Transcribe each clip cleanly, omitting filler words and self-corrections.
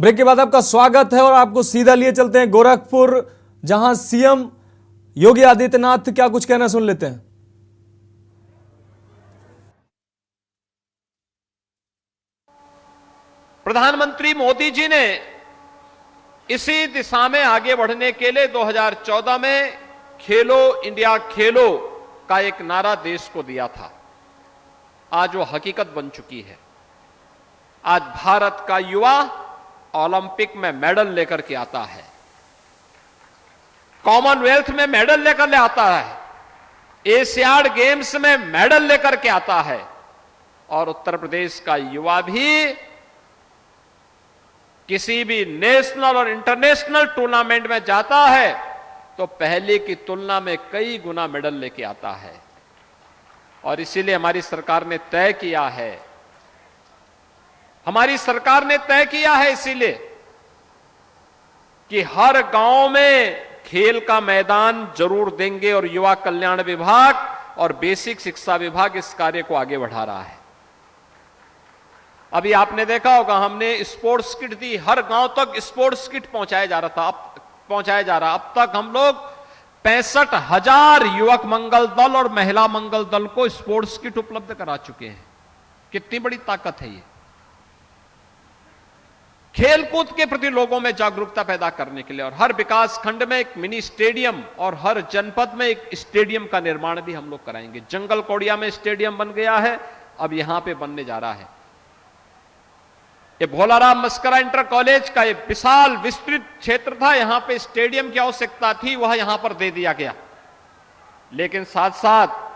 Break के बाद आपका स्वागत है और आपको सीधा लिए चलते हैं गोरखपुर, जहां सीएम योगी आदित्यनाथ क्या कुछ कहना सुन लेते हैं। प्रधानमंत्री मोदी जी ने इसी दिशा में आगे बढ़ने के लिए 2014 में खेलो इंडिया खेलो का एक नारा देश को दिया था। आज वो हकीकत बन चुकी है। आज भारत का युवा ओलंपिक में मेडल लेकर के आता है, कॉमनवेल्थ में मेडल लेकर ले आता है, एशियाड गेम्स में मेडल लेकर के आता है और उत्तर प्रदेश का युवा भी किसी भी नेशनल और इंटरनेशनल टूर्नामेंट में जाता है तो पहले की तुलना में कई गुना मेडल लेके आता है। और इसीलिए हमारी सरकार ने तय किया है, इसीलिए कि हर गांव में खेल का मैदान जरूर देंगे और युवा कल्याण विभाग और बेसिक शिक्षा विभाग इस कार्य को आगे बढ़ा रहा है। अभी आपने देखा होगा, हमने स्पोर्ट्स किट दी, हर गांव तक स्पोर्ट्स किट पहुंचाया जा रहा। अब तक हम लोग 65,000 युवक मंगल दल और महिला मंगल दल को स्पोर्ट्स किट उपलब्ध करा चुके हैं। कितनी बड़ी ताकत है ये। खेलकूद के प्रति लोगों में जागरूकता पैदा करने के लिए और हर विकास खंड में एक मिनी स्टेडियम और हर जनपद में एक स्टेडियम का निर्माण भी हम लोग कराएंगे। जंगल कौड़िया में स्टेडियम बन गया है, अब यहां पे बनने जा रहा है। ये भोलाराम मस्करा इंटर कॉलेज का एक विशाल विस्तृत क्षेत्र था, यहां पे स्टेडियम की आवश्यकता थी, वह यहां पर दे दिया गया। लेकिन साथ साथ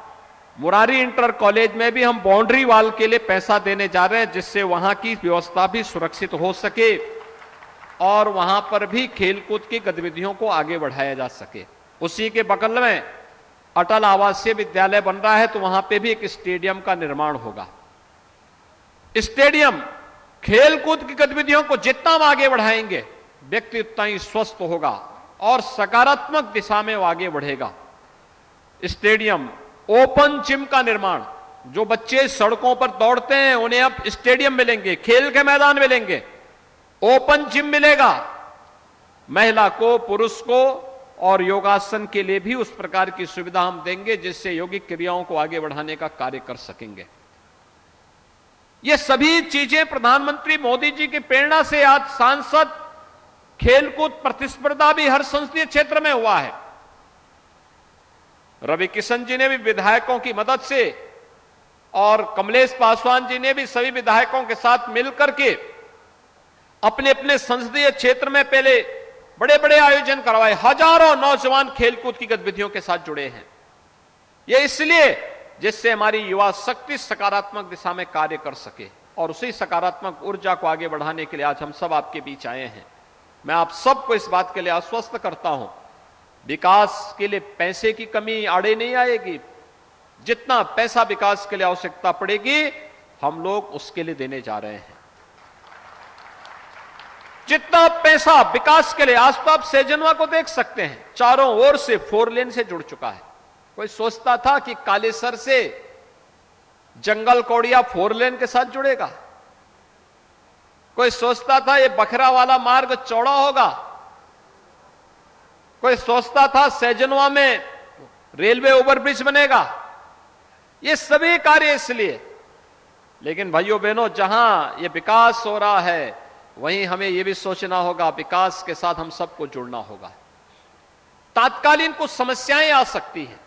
मुरारी इंटर कॉलेज में भी हम बाउंड्री वॉल के लिए पैसा देने जा रहे हैं, जिससे वहां की व्यवस्था भी सुरक्षित हो सके और वहां पर भी खेलकूद की गतिविधियों को आगे बढ़ाया जा सके। उसी के बगल में अटल आवासीय विद्यालय बन रहा है, तो वहां पे भी एक स्टेडियम का निर्माण होगा। स्टेडियम खेलकूद की गतिविधियों को जितना हम आगे बढ़ाएंगे, व्यक्ति उतना ही स्वस्थ होगा और सकारात्मक दिशा में वो आगे बढ़ेगा। स्टेडियम, ओपन जिम का निर्माण, जो बच्चे सड़कों पर दौड़ते हैं उन्हें अब स्टेडियम मिलेंगे, खेल के मैदान मिलेंगे, ओपन जिम मिलेगा महिला को, पुरुष को, और योगासन के लिए भी उस प्रकार की सुविधा हम देंगे जिससे यौगिक क्रियाओं को आगे बढ़ाने का कार्य कर सकेंगे। ये सभी चीजें प्रधानमंत्री मोदी जी की प्रेरणा से आज सांसद खेलकूद प्रतिस्पर्धा भी हर संसदीय क्षेत्र में हुआ है। रवि किशन जी ने भी विधायकों की मदद से और कमलेश पासवान जी ने भी सभी विधायकों के साथ मिलकर के अपने अपने संसदीय क्षेत्र में पहले बड़े बड़े आयोजन करवाए। हजारों नौजवान खेलकूद की गतिविधियों के साथ जुड़े हैं। यह इसलिए जिससे हमारी युवा शक्ति सकारात्मक दिशा में कार्य कर सके और उसी सकारात्मक ऊर्जा को आगे बढ़ाने के लिए आज हम सब आपके बीच आए हैं। मैं आप सबको इस बात के लिए आश्वस्त करता हूं, विकास के लिए पैसे की कमी आड़े नहीं आएगी। जितना पैसा विकास के लिए आवश्यकता पड़ेगी हम लोग उसके लिए देने जा रहे हैं। जितना पैसा विकास के लिए, आज तो आप सैजनवा को देख सकते हैं, चारों ओर से 4 लेन से जुड़ चुका है। कोई सोचता था कि कालेसर से जंगल कौड़िया 4 लेन के साथ जुड़ेगा? कोई सोचता था ये बखरा वाला मार्ग चौड़ा होगा? कोई सोचता था सैजनवा में रेलवे ओवरब्रिज बनेगा? ये सभी कार्य इसलिए। लेकिन भाइयों बहनों, जहां ये विकास हो रहा है वहीं हमें यह भी सोचना होगा, विकास के साथ हम सबको जुड़ना होगा। तात्कालिक कुछ समस्याएं आ सकती हैं,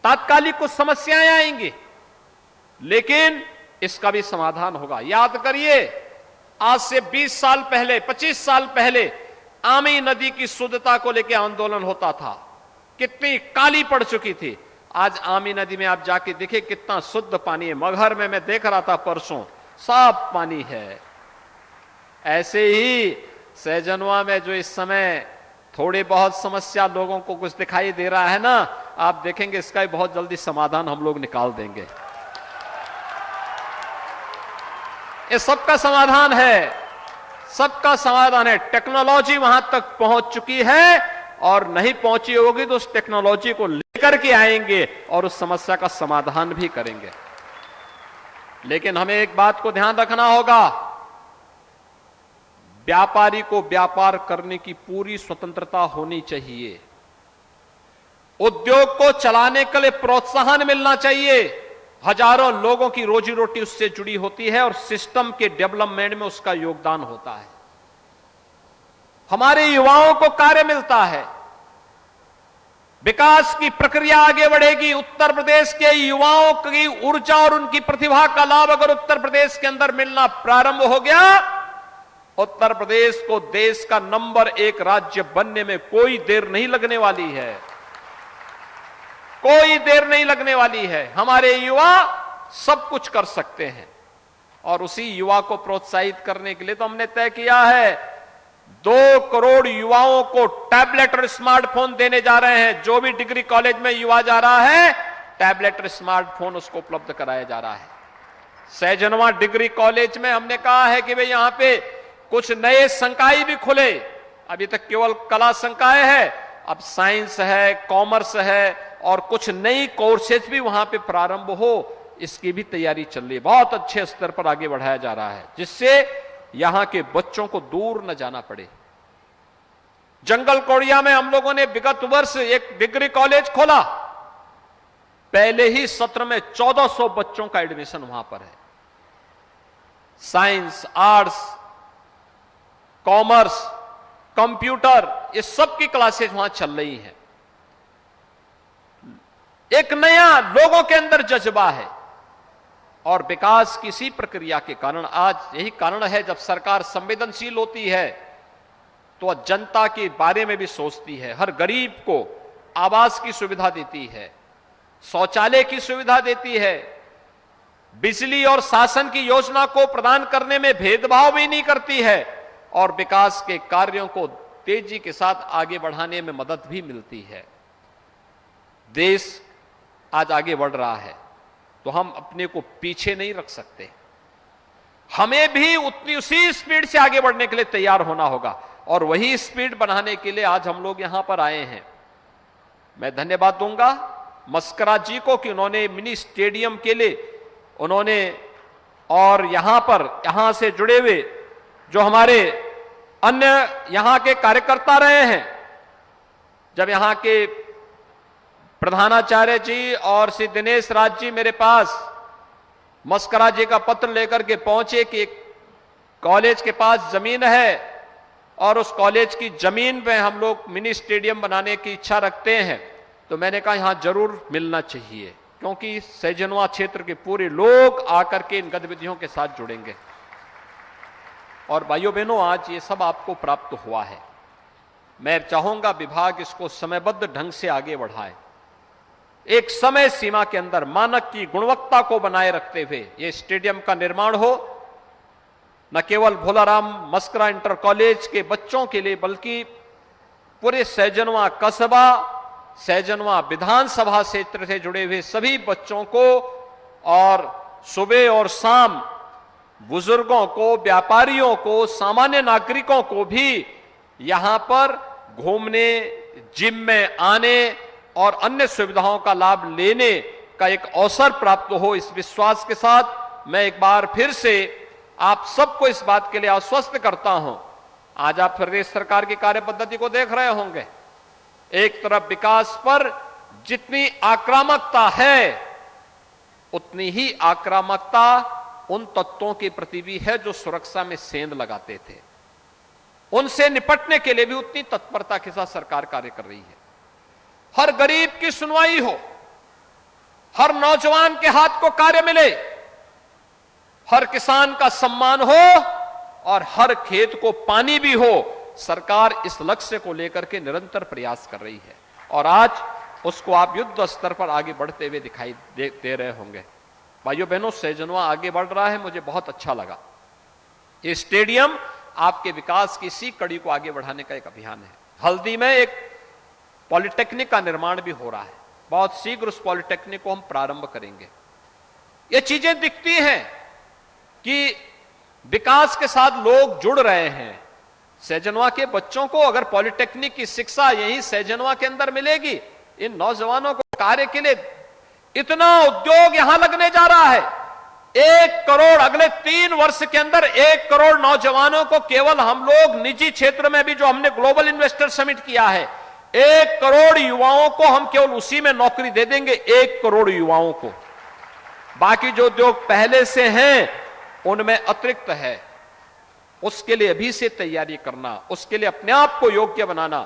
तात्कालिक कुछ समस्याएं आएंगी, लेकिन इसका भी समाधान होगा। याद करिए, आज से 20 साल पहले, 25 साल पहले आमी नदी की शुद्धता को लेकर आंदोलन होता था, कितनी काली पड़ चुकी थी। आज आमी नदी में आप जाके देखे कितना शुद्ध पानी है। मगहर में मैं देख रहा था परसों, साफ पानी है। ऐसे ही सैजनवा में जो इस समय थोड़ी बहुत समस्या लोगों को कुछ दिखाई दे रहा है ना, आप देखेंगे इसका भी बहुत जल्दी समाधान हम लोग निकाल देंगे। ये सबका समाधान है, सबका समाधान है। टेक्नोलॉजी वहां तक पहुंच चुकी है और नहीं पहुंची होगी तो उस टेक्नोलॉजी को लेकर के आएंगे और उस समस्या का समाधान भी करेंगे। लेकिन हमें एक बात को ध्यान रखना होगा, व्यापारी को व्यापार करने की पूरी स्वतंत्रता होनी चाहिए। उद्योग को चलाने के लिए प्रोत्साहन मिलना चाहिए। हजारों लोगों की रोजी रोटी उससे जुड़ी होती है और सिस्टम के डेवलपमेंट में उसका योगदान होता है। हमारे युवाओं को कार्य मिलता है, विकास की प्रक्रिया आगे बढ़ेगी। उत्तर प्रदेश के युवाओं की ऊर्जा और उनकी प्रतिभा का लाभ अगर उत्तर प्रदेश के अंदर मिलना प्रारंभ हो गया, उत्तर प्रदेश को देश का नंबर 1 राज्य बनने में कोई देर नहीं लगने वाली है। कोई देर नहीं लगने वाली है। हमारे युवा सब कुछ कर सकते हैं और उसी युवा को प्रोत्साहित करने के लिए तो हमने तय किया है 2 करोड़ युवाओं को टैबलेट और स्मार्टफोन देने जा रहे हैं। जो भी डिग्री कॉलेज में युवा जा रहा है, टैबलेट और स्मार्टफोन उसको उपलब्ध कराया जा रहा है। सहजनवा डिग्री कॉलेज में हमने कहा है कि भाई यहां पे कुछ नए संकाय भी खुले। अभी तक केवल कला संकाय है, अब साइंस है, कॉमर्स है और कुछ नई कोर्सेज भी वहां पे प्रारंभ हो, इसकी भी तैयारी चल रही है। बहुत अच्छे स्तर पर आगे बढ़ाया जा रहा है जिससे यहां के बच्चों को दूर न जाना पड़े। जंगल कौड़िया में हम लोगों ने विगत वर्ष एक डिग्री कॉलेज खोला। पहले ही सत्र में 1400 बच्चों का एडमिशन वहां पर है। साइंस, आर्ट्स, कॉमर्स, कंप्यूटर, ये सब की क्लासेज वहां चल रही हैं। एक नया लोगों के अंदर जज्बा है और विकास की इसी प्रक्रिया के कारण आज यही कारण है जब सरकार संवेदनशील होती है तो जनता के बारे में भी सोचती है। हर गरीब को आवास की सुविधा देती है, शौचालय की सुविधा देती है, बिजली और शासन की योजना को प्रदान करने में भेदभाव भी नहीं करती है और विकास के कार्यों को तेजी के साथ आगे बढ़ाने में मदद भी मिलती है। देश आज आगे बढ़ रहा है तो हम अपने को पीछे नहीं रख सकते। हमें भी उसी स्पीड से आगे बढ़ने के लिए तैयार होना होगा और वही स्पीड बनाने के लिए आज हम लोग यहां पर आए हैं। मैं धन्यवाद दूंगा मस्करा जी को कि उन्होंने मिनी स्टेडियम के लिए उन्होंने और यहां से जुड़े हुए जो हमारे अन्य यहां के कार्यकर्ता रहे हैं, जब यहां के प्रधानाचार्य जी और श्री दिनेश राज जी मेरे पास मस्करा जी का पत्र लेकर के पहुंचे कि एक कॉलेज के पास जमीन है और उस कॉलेज की जमीन पे हम लोग मिनी स्टेडियम बनाने की इच्छा रखते हैं, तो मैंने कहा यहां जरूर मिलना चाहिए क्योंकि सहजनवा क्षेत्र के पूरे लोग आकर के इन गतिविधियों के साथ जुड़ेंगे। और भाइयों बहनों, आज ये सब आपको प्राप्त हुआ है। मैं चाहूंगा विभाग इसको समयबद्ध ढंग से आगे बढ़ाए, एक समय सीमा के अंदर मानक की गुणवत्ता को बनाए रखते हुए ये स्टेडियम का निर्माण हो। न केवल भोलाराम मस्करा इंटर कॉलेज के बच्चों के लिए बल्कि पूरे सहजनवा कस्बा, सहजनवा विधानसभा क्षेत्र से जुड़े हुए सभी बच्चों को और सुबह और शाम बुजुर्गों को, व्यापारियों को, सामान्य नागरिकों को भी यहां पर घूमने, जिम में आने और अन्य सुविधाओं का लाभ लेने का एक अवसर प्राप्त हो। इस विश्वास के साथ मैं एक बार फिर से आप सबको इस बात के लिए आश्वस्त करता हूं। आज आप प्रदेश सरकार की कार्य पद्धति को देख रहे होंगे। एक तरफ विकास पर जितनी आक्रामकता है उतनी ही आक्रामकता उन तत्वों के प्रति भी है जो सुरक्षा में सेंध लगाते थे। उनसे निपटने के लिए भी उतनी तत्परता के साथ सरकार कार्य कर रही है। हर गरीब की सुनवाई हो, हर नौजवान के हाथ को कार्य मिले, हर किसान का सम्मान हो और हर खेत को पानी भी हो। सरकार इस लक्ष्य को लेकर के निरंतर प्रयास कर रही है और आज उसको आप युद्ध स्तर पर आगे बढ़ते हुए दिखाई दे रहे होंगे। भाइयों बहनों, सहजनवा आगे बढ़ रहा है, मुझे बहुत अच्छा लगा। ये स्टेडियम आपके विकास की इसी कड़ी को आगे बढ़ाने का एक अभियान है। हल्दी में एक पॉलिटेक्निक का निर्माण भी हो रहा है, बहुत शीघ्र उस पॉलिटेक्निक को हम प्रारंभ करेंगे। ये चीजें दिखती हैं कि विकास के साथ लोग जुड़ रहे हैं। सहजनवा के बच्चों को अगर पॉलिटेक्निक की शिक्षा यही सहजनवा के अंदर मिलेगी, इन नौजवानों को कार्य के लिए इतना उद्योग यहां लगने जा रहा है 1 करोड़ अगले 3 वर्ष के अंदर 1 करोड़ नौजवानों को केवल हम लोग निजी क्षेत्र में भी जो हमने ग्लोबल इन्वेस्टर समिट किया है, 1 करोड़ युवाओं को हम केवल उसी में नौकरी दे देंगे, 1 करोड़ युवाओं को। बाकी जो उद्योग पहले से हैं उनमें अतिरिक्त है, उसके लिए अभी से तैयारी करना, उसके लिए अपने आप को योग्य बनाना।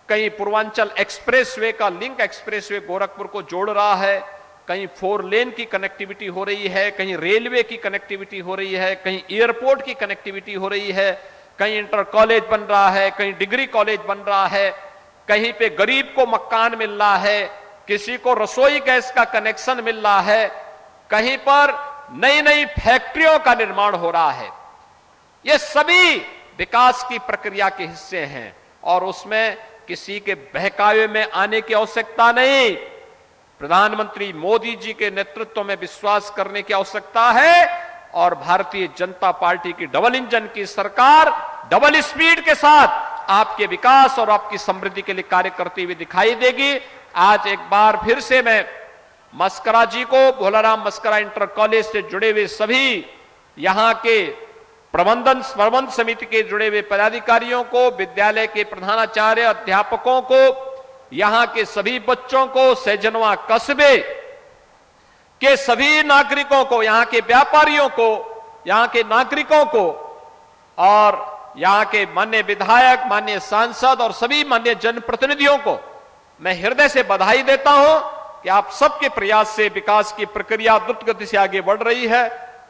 कहीं पूर्वांचल एक्सप्रेसवे का लिंक एक्सप्रेसवे गोरखपुर को जोड़ रहा है, कहीं 4 लेन की कनेक्टिविटी हो रही है, कहीं रेलवे की कनेक्टिविटी हो रही है, कहीं एयरपोर्ट की कनेक्टिविटी हो रही है, कहीं इंटर कॉलेज बन रहा है, कहीं डिग्री कॉलेज बन रहा है, कहीं पे गरीब को मकान मिल रहा है, किसी को रसोई गैस का कनेक्शन मिल रहा है, कहीं पर नई नई फैक्ट्रियों का निर्माण हो रहा है। ये सभी विकास की प्रक्रिया के हिस्से हैं और उसमें किसी के बहकावे में आने की आवश्यकता नहीं। प्रधानमंत्री मोदी जी के नेतृत्व में विश्वास करने की आवश्यकता है और भारतीय जनता पार्टी की डबल इंजन की सरकार डबल स्पीड के साथ आपके विकास और आपकी समृद्धि के लिए कार्य करती हुई दिखाई देगी। आज एक बार फिर से मैं मस्करा जी को, भोलाराम मस्करा इंटर कॉलेज से जुड़े हुए सभी यहां के प्रबंध समिति के जुड़े हुए पदाधिकारियों को, विद्यालय के प्रधानाचार्य अध्यापकों को, यहां के सभी बच्चों को, सैजनवा कस्बे के सभी नागरिकों को, यहां के व्यापारियों को, यहां के नागरिकों को और यहां के माननीय विधायक, माननीय सांसद और सभी माननीय जनप्रतिनिधियों को मैं हृदय से बधाई देता हूं कि आप सबके प्रयास से विकास की प्रक्रिया द्रुत गति से आगे बढ़ रही है।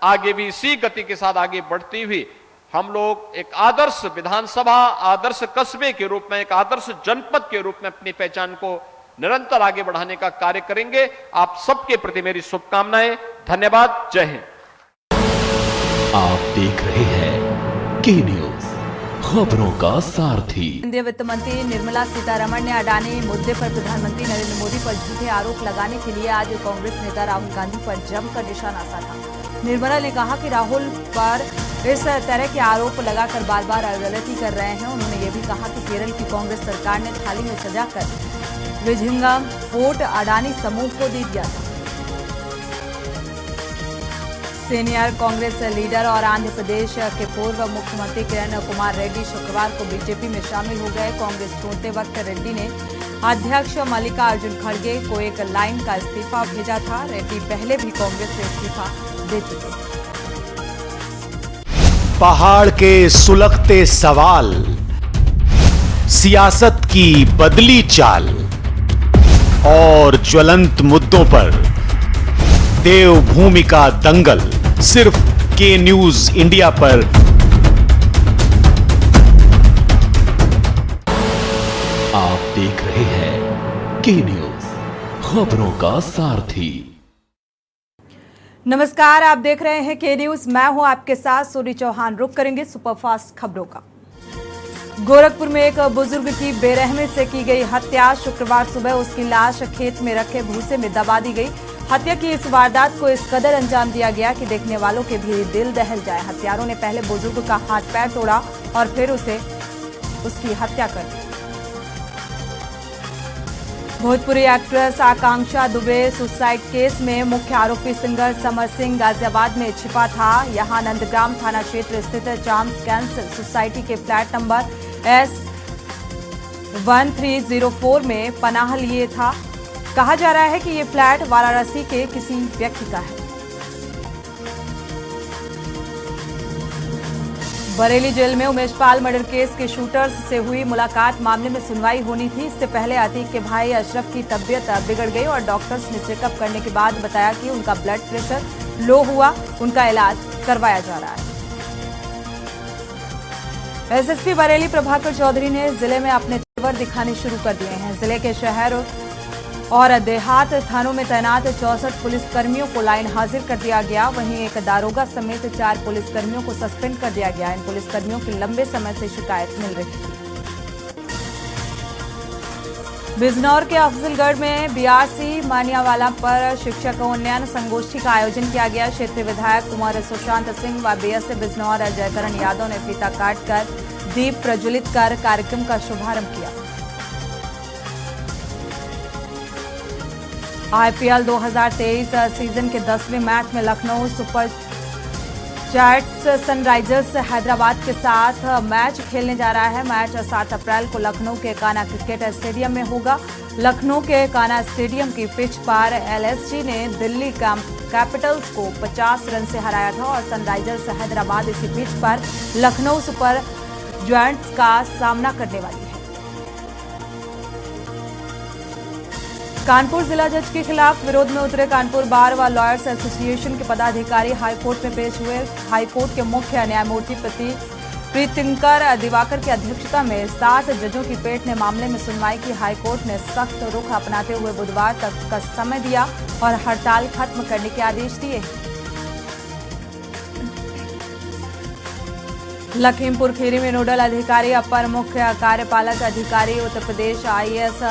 आगे भी इसी गति के साथ आगे बढ़ती हुई हम लोग एक आदर्श विधानसभा, आदर्श कस्बे के रूप में, एक आदर्श जनपद के रूप में अपनी पहचान को निरंतर आगे बढ़ाने का कार्य करेंगे। आप सबके प्रति मेरी शुभकामनाएं। धन्यवाद। जय हिंद। आप देख रहे हैं के न्यूज, खबरों का सारथी। केंद्रीय वित्त मंत्री निर्मला सीतारमण ने अडानी मुद्दे पर प्रधानमंत्री नरेंद्र मोदी पर झूठे आरोप लगाने के लिए आज कांग्रेस नेता राहुल गांधी पर जमकर निशाना साधा। निर्मला ने कहा कि राहुल पर इस तरह के आरोप लगाकर बार बार गलती कर रहे हैं। उन्होंने ये भी कहा कि केरल की कांग्रेस सरकार ने थाली में सजाकर विझिंगम पोर्ट अडानी समूह को दे दिया था। सीनियर कांग्रेस लीडर और आंध्र प्रदेश के पूर्व मुख्यमंत्री किरण कुमार रेड्डी शुक्रवार को बीजेपी में शामिल हो गए। कांग्रेस छोड़ते वक्त रेड्डी ने अध्यक्ष मल्लिकार्जुन खड़गे को एक लाइन का इस्तीफा भेजा था। रेड्डी पहले भी कांग्रेस से इस्तीफा दे चुके थे। पहाड़ के सुलगते सवाल, सियासत की बदली चाल और ज्वलंत मुद्दों पर देवभूमि का दंगल सिर्फ के न्यूज इंडिया पर। आप देख रहे हैं के न्यूज, खबरों का सारथी। नमस्कार, आप देख रहे हैं के न्यूज। मैं हूं आपके साथ सूरी चौहान। रुक करेंगे सुपरफास्ट खबरों का। गोरखपुर में एक बुजुर्ग की बेरहमी से की गई हत्या। शुक्रवार सुबह उसकी लाश खेत में रखे भूसे में दबा दी गई। हत्या की इस वारदात को इस कदर अंजाम दिया गया कि देखने वालों के भी दिल दहल जाए। हत्यारों ने पहले बुजुर्ग का हाथ पैर तोड़ा और फिर उसकी हत्या कर दी। भोजपुरी एक्ट्रेस आकांक्षा दुबे सुसाइड केस में मुख्य आरोपी सिंगर समर सिंह गाजियाबाद में छिपा था। यहां नंदग्राम थाना क्षेत्र स्थित चाम्स कैंसल सोसाइटी के फ्लैट नंबर S1304 में पनाह लिए था। कहा जा रहा है कि ये फ्लैट वाराणसी के किसी व्यक्ति का है। बरेली जेल में उमेश पाल मर्डर केस के शूटर्स से हुई मुलाकात मामले में सुनवाई होनी थी। इससे पहले अतीक के भाई अशरफ की तबीयत बिगड़ गई और डॉक्टर्स ने चेकअप करने के बाद बताया कि उनका ब्लड प्रेशर लो हुआ, उनका इलाज करवाया जा रहा है। एसएसपी बरेली प्रभाकर चौधरी ने जिले में अपने तेवर दिखाने शुरू कर दिए हैं। जिले के शहर और देहात थानों में तैनात 64 पुलिसकर्मियों को लाइन हाजिर कर दिया गया। वहीं एक दारोगा समेत 4 पुलिसकर्मियों को सस्पेंड कर दिया गया। इन पुलिसकर्मियों की लंबे समय से शिकायत मिल रही थी। बिजनौर के अफजलगढ़ में बीआरसी मानियावाला पर शिक्षक उन्नयन संगोष्ठी का आयोजन किया गया। क्षेत्रीय विधायक कुमार सुशांत सिंह व बीएसए बिजनौर जयकरण यादव ने फीता काटकर दीप प्रज्वलित कर कार्यक्रम का शुभारंभ किया। आईपीएल 2023 सीजन के 10वें मैच में Lucknow super giants Sunrisers Hyderabad के साथ मैच खेलने जा रहा है। मैच 7 अप्रैल को लखनऊ के कान्हा क्रिकेट स्टेडियम में होगा। लखनऊ के कान्हा स्टेडियम की पिच पर एलएसजी ने दिल्ली कैपिटल्स को 50 रन से हराया था और सनराइजर्स हैदराबाद इसी पिच पर लखनऊ सुपर जायंट्स का सामना करने वाली है। कानपुर जिला जज के खिलाफ विरोध में उतरे कानपुर बार व लॉयर्स एसोसिएशन के पदाधिकारी हाईकोर्ट में पेश हुए। हाईकोर्ट के मुख्य न्यायमूर्ति प्रीतिंकर दिवाकर की अध्यक्षता में 7 जजों की पीठ ने मामले में सुनवाई की। हाईकोर्ट ने सख्त रुख अपनाते हुए बुधवार तक का समय दिया और हड़ताल खत्म करने के आदेश दिए। लखीमपुर खीरी में नोडल अधिकारी अपर मुख्य कार्यपालक अधिकारी उत्तर प्रदेश आईएएस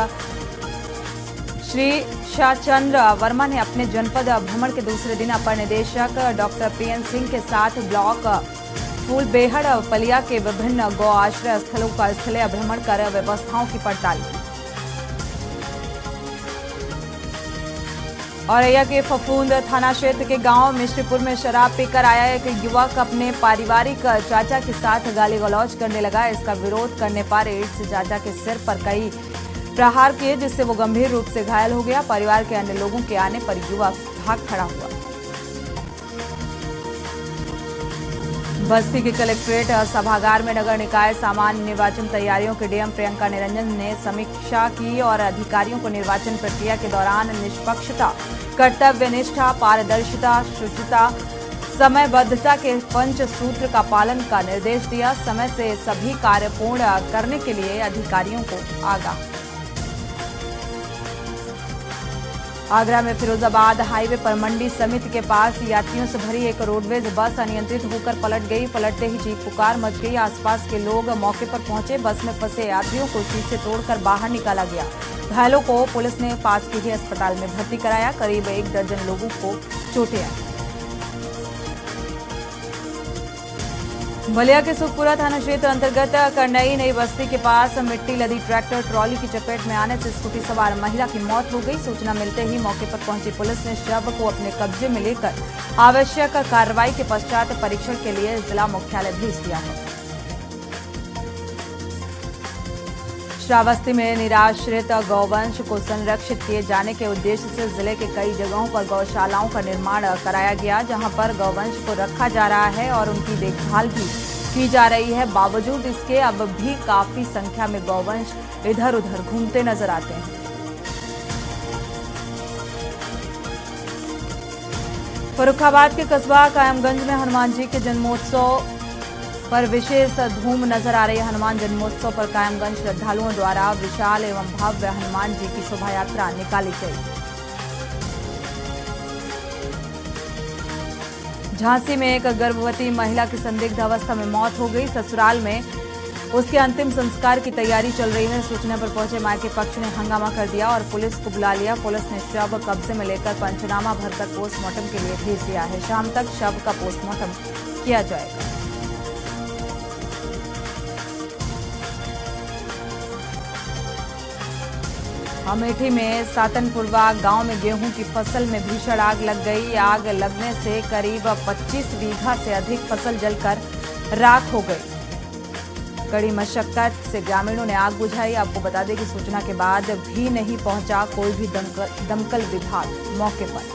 श्री शाहचंद्र वर्मा ने अपने जनपद भ्रमण के दूसरे दिन अपर निदेशक डॉक्टर पीएन सिंह के साथ ब्लॉक फूलबेहड़ पलिया के विभिन्न गौ आश्रय स्थलों का स्थलीय भ्रमण कर व्यवस्थाओं की पड़ताल की। औरैया के फफूंद थाना क्षेत्र के गांव मिश्रीपुर में शराब पीकर आया एक युवक अपने पारिवारिक चाचा के साथ गाली गलौज करने लगा। इसका विरोध करने पर ईंट से चाचा के सिर पर कई प्रहार किए, जिससे वो गंभीर रूप से घायल हो गया। परिवार के अन्य लोगों के आने पर युवक भाग खड़ा हुआ। बस्ती के कलेक्ट्रेट सभागार में नगर निकाय सामान्य निर्वाचन तैयारियों के डीएम प्रियंका निरंजन ने समीक्षा की और अधिकारियों को निर्वाचन प्रक्रिया के दौरान निष्पक्षता, कर्तव्यनिष्ठा, पारदर्शिता, शुचिता, समयबद्धता के पंचसूत्र का पालन का निर्देश दिया। समय से सभी कार्य पूर्ण करने के लिए अधिकारियों को आगाह। आगरा में फिरोजाबाद हाईवे पर मंडी समिति के पास यात्रियों से भरी एक रोडवेज बस अनियंत्रित होकर पलट गई। पलटते ही चीख पुकार मच गई। आसपास के लोग मौके पर पहुंचे। बस में फंसे यात्रियों को शीशे तोड़कर बाहर निकाला गया। घायलों को पुलिस ने पास के ही अस्पताल में भर्ती कराया। करीब 1 दर्जन लोगों को चोटें आई। बलिया के सुखपुरा थाना क्षेत्र अंतर्गत करनई नई बस्ती के पास मिट्टी लदी ट्रैक्टर ट्रॉली की चपेट में आने से स्कूटी सवार महिला की मौत हो गई। सूचना मिलते ही मौके पर पहुंची पुलिस ने शव को अपने कब्जे में लेकर आवश्यक कार्रवाई के पश्चात परीक्षण के लिए जिला मुख्यालय भेज दिया है। श्रावस्ती में निराश्रित गौवंश को संरक्षित किए जाने के उद्देश्य से जिले के कई जगहों पर गौशालाओं का निर्माण कराया गया, जहां पर गौवंश को रखा जा रहा है और उनकी देखभाल भी की जा रही है। बावजूद इसके अब भी काफी संख्या में गौवंश इधर उधर घूमते नजर आते हैं। फर्रुखाबाद के कस्बा कायमगंज में हनुमान जी के जन्मोत्सव पर विशेष धूम नजर आ रही है। हनुमान जन्मोत्सव पर कायमगंज श्रद्धालुओं द्वारा विशाल एवं भव्य हनुमान जी की शोभा यात्रा निकाली गई। झांसी में एक गर्भवती महिला की संदिग्ध अवस्था में मौत हो गई। ससुराल में उसके अंतिम संस्कार की तैयारी चल रही है। सूचना पर पहुंचे मायके पक्ष ने हंगामा कर दिया और पुलिस को बुला लिया। पुलिस ने शव कब्जे में लेकर पंचनामा भरकर पोस्टमार्टम के लिए भेज दिया है। शाम तक शव का पोस्टमार्टम किया जाएगा। अमेठी में सातनपुरवा गांव में गेहूं की फसल में भीषण आग लग गई। आग लगने से करीब 25 बीघा से अधिक फसल जलकर राख हो गई। कड़ी मशक्कत से ग्रामीणों ने आग बुझाई। आपको बता दें कि सूचना के बाद भी नहीं पहुंचा कोई भी दमकल विभाग मौके पर।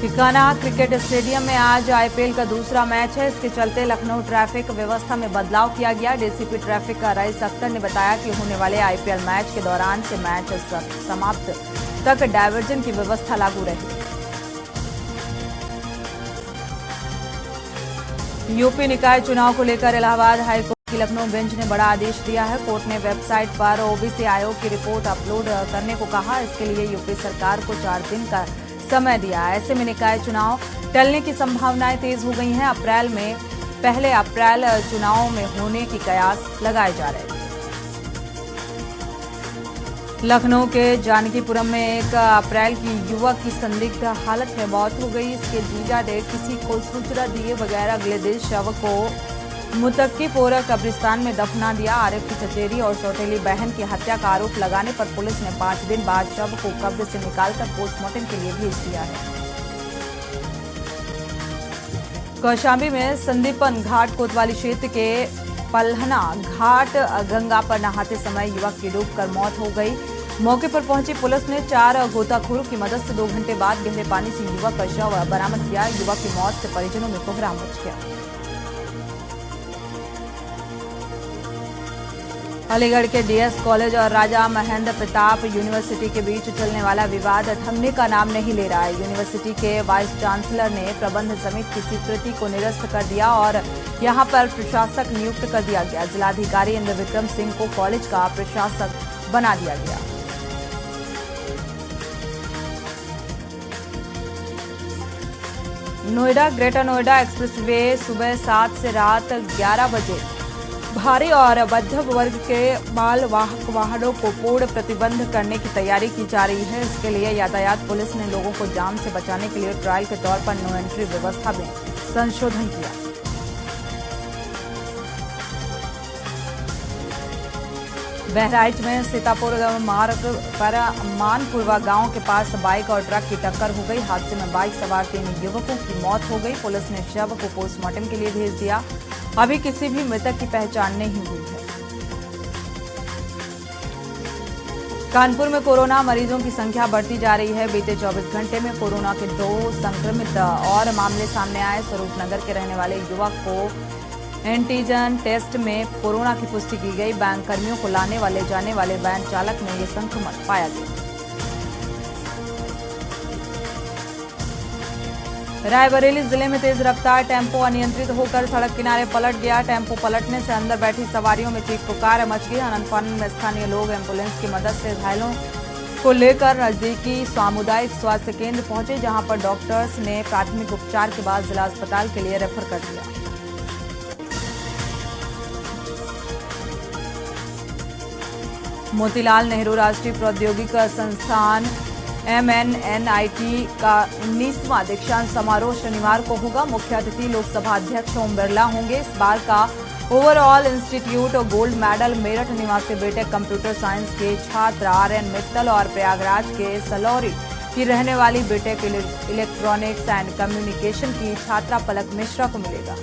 कान्हा क्रिकेट स्टेडियम में आज आईपीएल का दूसरा मैच है। इसके चलते लखनऊ ट्रैफिक व्यवस्था में बदलाव किया गया। डीसीपी ट्रैफिक रईस अख्तर ने बताया कि होने वाले आईपीएल मैच के दौरान से मैच समाप्त तक डायवर्जन की व्यवस्था लागू रहेगी। यूपी निकाय चुनाव को लेकर इलाहाबाद हाईकोर्ट की लखनऊ बेंच ने बड़ा आदेश दिया है। कोर्ट ने वेबसाइट पर ओबीसी आयोग की रिपोर्ट अपलोड करने को कहा। इसके लिए यूपी सरकार को 4 दिन का समय दिया। ऐसे में निकाय चुनाव टलने की संभावनाएं तेज हो गई हैं। पहले अप्रैल चुनाव में होने की कयास लगाए जा रहे थे। लखनऊ के जानकीपुरम में 1 अप्रैल की युवक की संदिग्ध हालत में मौत हो गई। इसके जीजा ने किसी को सूचना दिए बगैर अगले दिन शव को मुतक्कीपुर कब्रिस्तान में दफना दिया। आरिफ की चचेरी और सौतेली बहन की हत्या का आरोप लगाने पर पुलिस ने 5 दिन बाद शव को कब्र से निकालकर पोस्टमार्टम के लिए भेज दिया है। कौशाम्बी में संदीपन घाट कोतवाली क्षेत्र के पलहना घाट गंगा पर नहाते समय युवक की डूबकर मौत हो गई। मौके पर पहुंची पुलिस ने 4 गोताखोरों की मदद से 2 घंटे बाद गहरे पानी से युवक का शव बरामद किया। युवक की मौत से परिजनों में कोहराम मच गया। अलीगढ़ के डीएस कॉलेज और राजा महेंद्र प्रताप यूनिवर्सिटी के बीच चलने वाला विवाद थमने का नाम नहीं ले रहा है। यूनिवर्सिटी के वाइस चांसलर ने प्रबंध समिति की स्वीकृति को निरस्त कर दिया और यहां पर प्रशासक नियुक्त कर दिया गया। जिलाधिकारी इंद्र विक्रम सिंह को कॉलेज का प्रशासक बना दिया गया। नोएडा ग्रेटर नोएडा एक्सप्रेसवे सुबह 7 से रात 11 बजे भारी और मध्यम वर्ग के माल वाहक वाहनों को पूर्ण प्रतिबंध करने की तैयारी की जा रही है। इसके लिए यातायात पुलिस ने लोगों को जाम से बचाने के लिए ट्रायल के तौर पर नो एंट्री व्यवस्था में संशोधन किया। बहराइच में सीतापुर मार्ग पर मानपुरवा गांव के पास बाइक और ट्रक की टक्कर हो गई। हादसे में बाइक सवार 3 युवकों की मौत हो गई। पुलिस ने शव को पोस्टमार्टम के लिए भेज दिया। अभी किसी भी मृतक की पहचान नहीं हुई है। कानपुर में कोरोना मरीजों की संख्या बढ़ती जा रही है। बीते 24 घंटे में कोरोना के 2 संक्रमित और मामले सामने आए। स्वरूपनगर के रहने वाले युवक को एंटीजन टेस्ट में कोरोना की पुष्टि की गई। बैंक कर्मियों को लाने वाले जाने वाले वैन चालक में ये संक्रमण पाया गया। रायबरेली जिले में तेज रफ्तार टेम्पो अनियंत्रित होकर सड़क किनारे पलट गया। टेम्पो पलटने से अंदर बैठी सवारियों में चीख पुकार मच गई। अनंतपानी में स्थानीय लोग एम्बुलेंस की मदद से घायलों को लेकर नजदीकी सामुदायिक स्वास्थ्य केंद्र पहुंचे, जहां पर डॉक्टर्स ने प्राथमिक उपचार के बाद जिला अस्पताल के लिए रेफर कर दिया। मोतीलाल नेहरू राष्ट्रीय प्रौद्योगिकी संस्थान MNNIT का 19वां दीक्षांत समारोह शनिवार को होगा। मुख्य अतिथि लोकसभा अध्यक्ष ओम बिरला होंगे। इस बार का overall institute gold medal Meerut निवासी बीटेक कंप्यूटर साइंस के छात्र RN मित्तल और प्रयागराज के सलौरी की रहने वाली बीटेक इलेक्ट्रॉनिक्स एंड कम्युनिकेशन की छात्रा पलक मिश्रा को मिलेगा।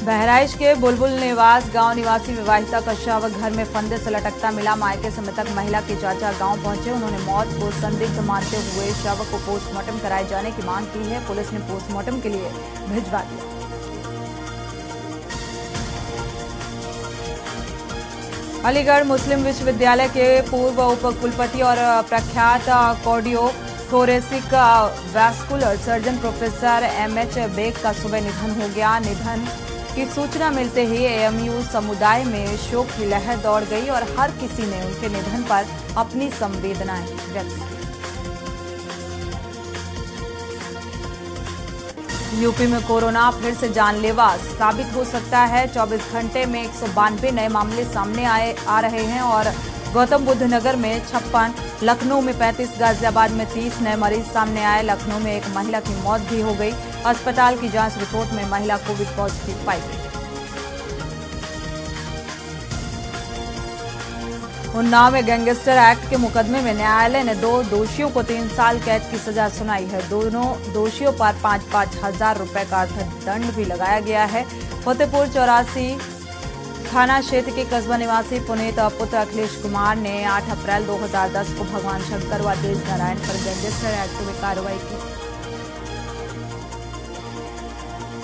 बहराइच के बुलबुल निवास गांव निवासी विवाहिता का शव घर में फंदे से लटकता मिला। मायके से मृतक महिला के चाचा गांव पहुंचे। उन्होंने मौत को संदिग्ध मानते हुए शव को पोस्टमार्टम कराए जाने की मांग की है। पुलिस ने पोस्टमार्टम के लिए भिजवा दिया। अलीगढ़ मुस्लिम विश्वविद्यालय के पूर्व उप कुलपति और प्रख्यात cardio thoracic vascular surgeon professor MH Beg का सुबह निधन हो गया। निधन की सूचना मिलते ही AMU समुदाय में शोक की लहर दौड़ गई और हर किसी ने उनके निधन पर अपनी संवेदनाएं व्यक्त की। यूपी में कोरोना फिर से जानलेवा साबित हो सकता है। 24 घंटे में 192 नए मामले सामने आ रहे हैं और गौतम बुद्ध नगर में 56, लखनऊ में 35, गाजियाबाद में 30 नए मरीज सामने आए। लखनऊ में एक महिला की मौत भी हो गई। अस्पताल की जांच रिपोर्ट में महिला कोविड पॉजिटिव पाई गई। उन्नाव में गैंगस्टर एक्ट के मुकदमे में न्यायालय ने 2 दोषियों को 3 साल कैद की सजा सुनाई है। दोनों दोषियों पर 5-5 हजार रुपए का अर्थदंड भी लगाया गया है। फतेहपुर 84 थाना क्षेत्र के कस्बा निवासी पुनीत पुत्र अखिलेश कुमार ने 8 अप्रैल 2010 को भगवान शंकर व तेज नारायण पर गैंगस्टर एक्ट में कार्रवाई की।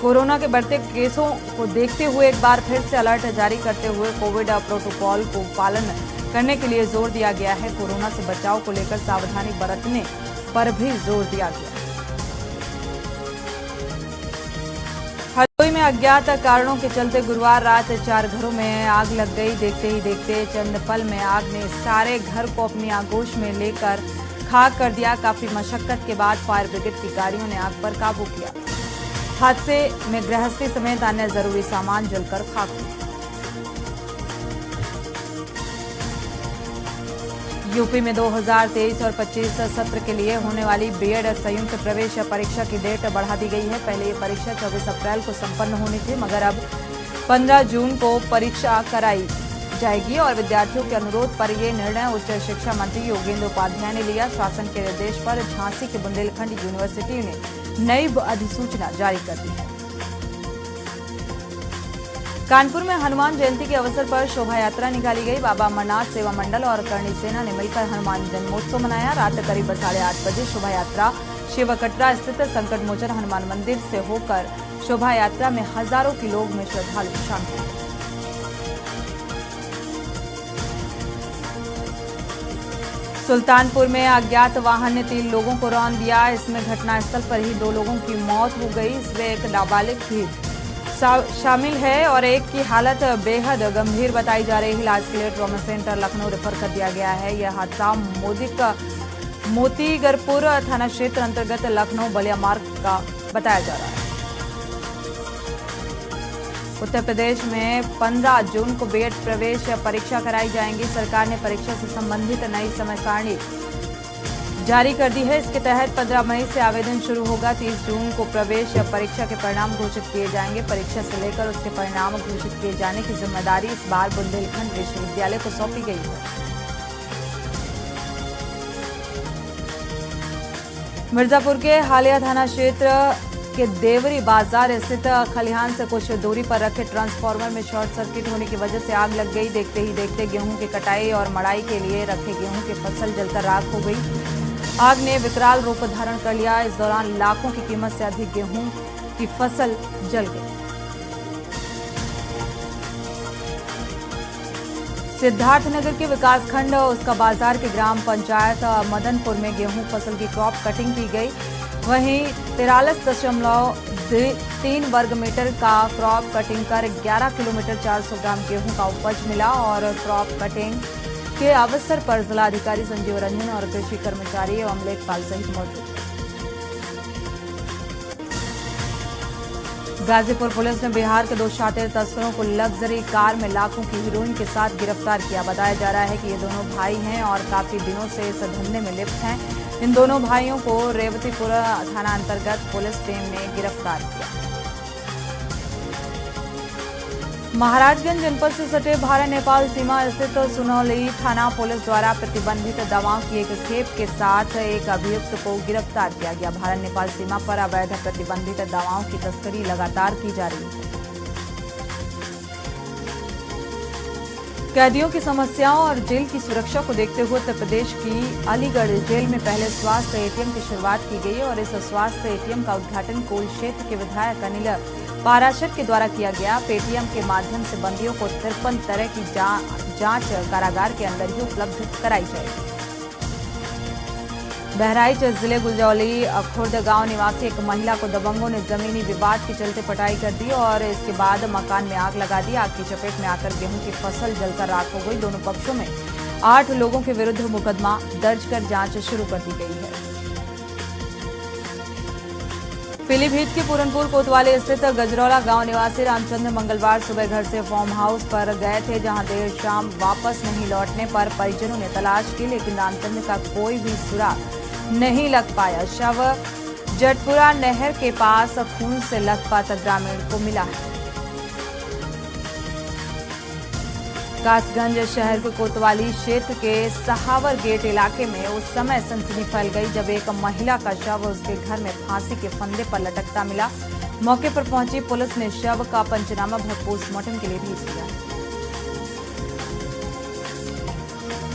कोरोना के बढ़ते केसों को देखते हुए एक बार फिर से अलर्ट जारी करते हुए कोविड प्रोटोकॉल को पालन करने के लिए जोर दिया गया है। कोरोना से बचाव को लेकर सावधानी बरतने पर भी जोर दिया गया। हरदोई में अज्ञात कारणों के चलते गुरुवार रात 4 घरों में आग लग गई। देखते ही देखते चंद पल में आग ने सारे घर को अपनी आगोश में लेकर खाक कर दिया। काफी मशक्कत के बाद फायर ब्रिगेड की गाड़ियों ने आग पर काबू किया। हादसे में गृहस्थी समेत अन्य जरूरी सामान जलकर खाक हुआ। यूपी में 2023 और 25 सत्र के लिए होने वाली बीएड संयुक्त प्रवेश परीक्षा की डेट बढ़ा दी गई है। पहले ये परीक्षा 24 अप्रैल को संपन्न होनी थी, मगर अब 15 जून को परीक्षा कराई जाएगी और विद्यार्थियों के अनुरोध पर यह निर्णय उच्च शिक्षा मंत्री योगेंद्र उपाध्याय ने लिया। शासन के निर्देश पर झांसी के बुंदेलखंड यूनिवर्सिटी ने नई अधिसूचना जारी कर दी है। कानपुर में हनुमान जयंती के अवसर पर शोभा यात्रा निकाली गई। बाबा अमरनाथ सेवा मंडल और करणी सेना ने मिलकर हनुमान जन्मोत्सव मनाया। रात करीब 8:30 बजे शोभा यात्रा शिव कटरा स्थित संकट मोचन हनुमान मंदिर से होकर शोभा यात्रा में हजारों की लोग में श्रद्धालु शामिल हुए। सुल्तानपुर में अज्ञात वाहन ने 3 लोगों को रौंद दिया। इसमें घटनास्थल पर ही 2 लोगों की मौत हो गई। इसमें एक नाबालिग भी शामिल है और एक की हालत बेहद गंभीर बताई जा रही है। इलाज के लिए ट्रॉमा सेंटर लखनऊ रेफर कर दिया गया है। यह हादसा मोतीगरपुर थाना क्षेत्र अंतर्गत लखनऊ बलिया मार्ग का बताया जा रहा है। उत्तर प्रदेश में 15 जून को बीएड प्रवेश परीक्षा कराई जाएंगी। सरकार ने परीक्षा से संबंधित नई समय सारणी जारी कर दी है। इसके तहत 15 मई से आवेदन शुरू होगा। 30 जून को प्रवेश परीक्षा के परिणाम घोषित किए जाएंगे। परीक्षा से लेकर उसके परिणाम घोषित किए जाने की जिम्मेदारी इस बार बुंदेलखंड विश्वविद्यालय को सौंपी गई है। मिर्जापुर के हालिया थाना क्षेत्र के देवरी बाजार स्थित खलिहान से कुछ दूरी पर रखे ट्रांसफार्मर में शॉर्ट सर्किट होने की वजह से आग लग गई। देखते ही देखते गेहूं की कटाई और मड़ाई के लिए रखे गेहूं की फसल जलकर राख हो गई। आग ने विकराल रूप धारण कर लिया। इस दौरान लाखों की कीमत से अधिक गेहूं की फसल जल गई। सिद्धार्थनगर के विकासखंड उसका बाजार के ग्राम पंचायत मदनपुर में गेहूं फसल की क्रॉप कटिंग की गई। वहीं 43.3 वर्ग मीटर का क्रॉप कटिंग कर 11 किलोमीटर 400 ग्राम गेहूं का उपज मिला और क्रॉप कटिंग के अवसर पर जिलाधिकारी संजीव रंजन और कृषि कर्मचारी एवं लेखपाल सहित मौजूद थे। गाजीपुर पुलिस ने बिहार के 2 शातिर तस्करों को लग्जरी कार में लाखों की हीरोइन के साथ गिरफ्तार किया। बताया जा रहा है कि ये दोनों भाई हैं और काफी दिनों से इस धंधे में लिप्त हैं। इन दोनों भाइयों को रेवतीपुर थाना अंतर्गत पुलिस टीम ने गिरफ्तार किया। महाराजगंज जनपद से सटे भारत नेपाल सीमा स्थित सुनौली थाना पुलिस द्वारा प्रतिबंधित दवाओं की एक खेप के साथ एक अभियुक्त को गिरफ्तार किया गया। भारत नेपाल सीमा पर अवैध प्रतिबंधित दवाओं की तस्करी लगातार की जा रही है। कैदियों की समस्याओं और जेल की सुरक्षा को देखते हुए उत्तर प्रदेश की अलीगढ़ जेल में पहले स्वास्थ्य एटीएम की शुरुआत की गई और इस स्वास्थ्य एटीएम का उद्घाटन कोल क्षेत्र के विधायक अनिल पाराशर के द्वारा किया गया। पेटीएम के माध्यम से बंदियों को 53 तरह की जांच कारागार के अंदर ही उपलब्ध कराई जाएगी। बहराइच जिले गुलजौली खुर्द गांव निवासी एक महिला को दबंगों ने जमीनी विवाद के चलते पिटाई कर दी और इसके बाद मकान में आग लगा दी। आग की चपेट में आकर गेहूं की फसल जलकर राख हो गई। दोनों पक्षों में 8 लोगों के विरुद्ध मुकदमा दर्ज कर जांच शुरू कर दी गई है। पीलीभीत के पूरनपुर कोतवाली स्थित गजरौला गांव निवासी रामचंद्र मंगलवार सुबह घर से फार्म हाउस पर गए थे, जहां देर शाम वापस नहीं लौटने पर परिजनों ने तलाश की, लेकिन रामचंद्र का कोई भी सुराग नहीं लग पाया। शव जटपुरा नहर के पास खून से लथपथ ग्रामीण को मिला है। कासगंज शहर के कोतवाली क्षेत्र के सहावर गेट इलाके में उस समय सनसनी फैल गई जब एक महिला का शव उसके घर में फांसी के फंदे पर लटकता मिला। मौके पर पहुंची पुलिस ने शव का पंचनामा भर पोस्टमार्टम के लिए भेज दिया।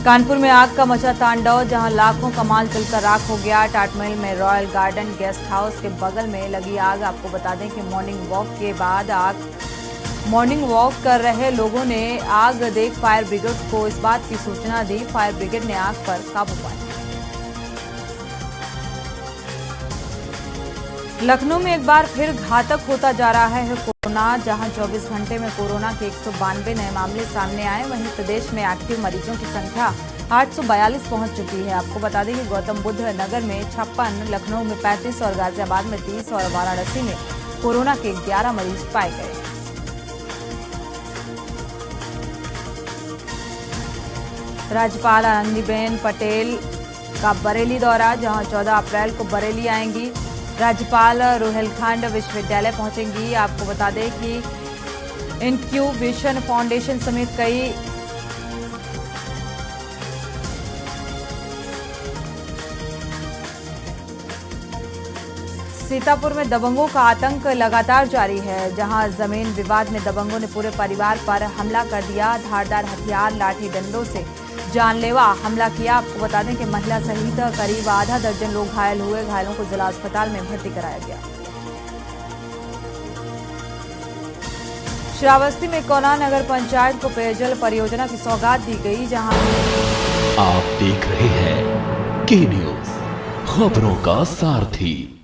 कानपुर में आग का मचा तांडव, जहां लाखों का माल जलकर राख हो गया। टाटमिल में रॉयल गार्डन गेस्ट हाउस के बगल में लगी आग। आपको बता दें कि मॉर्निंग वॉक कर रहे लोगों ने आग देख फायर ब्रिगेड को इस बात की सूचना दी। फायर ब्रिगेड ने आग पर काबू पाया। लखनऊ में एक बार फिर घातक होता जा रहा है कोरोना, जहां 24 घंटे में कोरोना के 192 नए मामले सामने आए। वहीं प्रदेश में एक्टिव मरीजों की संख्या 842 पहुंच चुकी है। आपको बता दें कि गौतम बुद्ध नगर में 56, लखनऊ में 35 और गाजियाबाद में 30 और वाराणसी में कोरोना के 11 मरीज पाए गए। राज्यपाल आनंदीबेन पटेल का बरेली दौरा, जहां 14 अप्रैल को बरेली आएंगी। राज्यपाल रुहेलखंड विश्वविद्यालय पहुंचेंगी। आपको बता दें कि इनक्यूबेशन फाउंडेशन समेत कई सीतापुर में दबंगों का आतंक लगातार जारी है, जहां जमीन विवाद में दबंगों ने पूरे परिवार पर हमला कर दिया। धारदार हथियार, लाठी डंडों से जानलेवा हमला किया। आपको बता दें कि महिला सहित करीब आधा दर्जन लोग घायल हुए। घायलों को जिला अस्पताल में भर्ती कराया गया। श्रावस्ती में कोना नगर पंचायत को पेयजल परियोजना की सौगात दी गई, जहां आप देख रहे हैं के न्यूज, खबरों का सारथी।